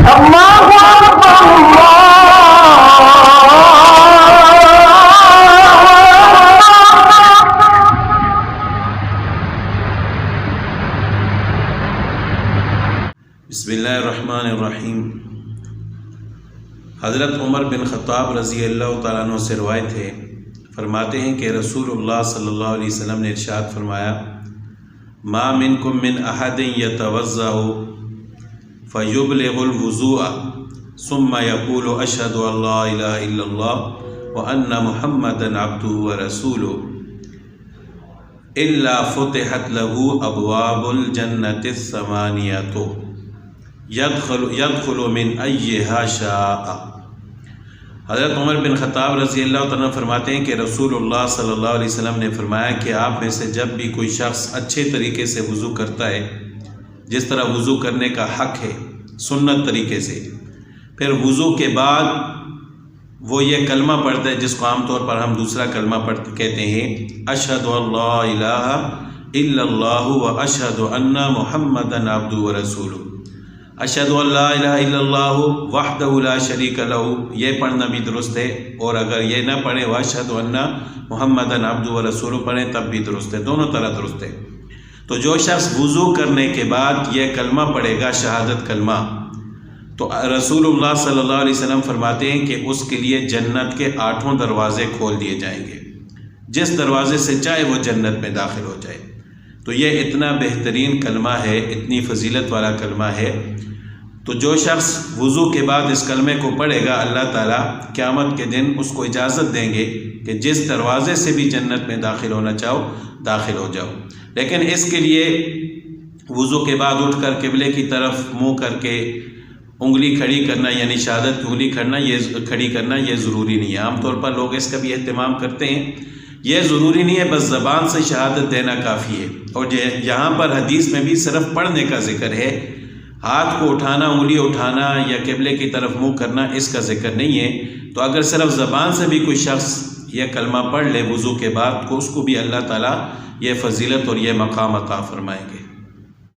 بسم اللہ الرحمن الرحیم۔ حضرت عمر بن خطاب رضی اللہ تعالیٰ عنہ سے روایت ہے، فرماتے ہیں کہ رسول اللہ صلی اللہ علیہ وسلم نے ارشاد فرمایا، ما منکم من احد یتوضأ فیبلغ الوضوء ثم یقول اشہد ان لا الہ الا اللہ وان محمدا عبدہ ورسولہ الا فتحت له ابواب الجنۃ الثمانیۃ یدخل من ایہا شاء۔ حضرت عمر بن خطاب رضی اللہ عنہ فرماتے ہیں کہ رسول اللہ صلی اللہ علیہ وسلم نے فرمایا کہ آپ میں سے جب بھی کوئی شخص اچھے طریقے سے وضو کرتا ہے، جس طرح وضو کرنے کا حق ہے سنت طریقے سے، پھر وضو کے بعد وہ یہ کلمہ پڑھتا ہے جس کو عام طور پر ہم دوسرا کلمہ کہتے ہیں، اشہد ان لا الہ الا اللہ و اشہد ان محمدا عبدہ ورسولہ۔ اشہد ان لا الہ الا اللہ وحدہ لا شریک لہ، یہ پڑھنا بھی درست ہے، اور اگر یہ نہ پڑھے واشہد ان محمدا عبدہ ورسولہ پڑھیں تب بھی درست ہے، دونوں طرح درست ہے۔ تو جو شخص وضو کرنے کے بعد یہ کلمہ پڑھے گا، شہادت کلمہ، تو رسول اللہ صلی اللہ علیہ وسلم فرماتے ہیں کہ اس کے لیے جنت کے 8 دروازے کھول دیے جائیں گے، جس دروازے سے چاہے وہ جنت میں داخل ہو جائے۔ تو یہ اتنا بہترین کلمہ ہے، اتنی فضیلت والا کلمہ ہے۔ تو جو شخص وضو کے بعد اس کلمے کو پڑھے گا، اللہ تعالیٰ قیامت کے دن اس کو اجازت دیں گے کہ جس دروازے سے بھی جنت میں داخل ہونا چاہو داخل ہو جاؤ۔ لیکن اس کے لیے وضو کے بعد اٹھ کر قبلے کی طرف منہ کر کے انگلی کھڑی کرنا، یعنی شہادت کی انگلی کھڑی کرنا یہ ضروری نہیں ہے۔ عام طور پر لوگ اس کا بھی اہتمام کرتے ہیں، یہ ضروری نہیں ہے، بس زبان سے شہادت دینا کافی ہے۔ اور یہاں پر حدیث میں بھی صرف پڑھنے کا ذکر ہے، ہاتھ کو اٹھانا، انگلی اٹھانا یا قبلے کی طرف منہ کرنا اس کا ذکر نہیں ہے۔ تو اگر صرف زبان سے بھی کوئی شخص یہ کلمہ پڑھ لے وضو کے بعد، تو اس کو بھی اللہ تعالیٰ یہ فضیلت اور یہ مقام عطا فرمائیں گے۔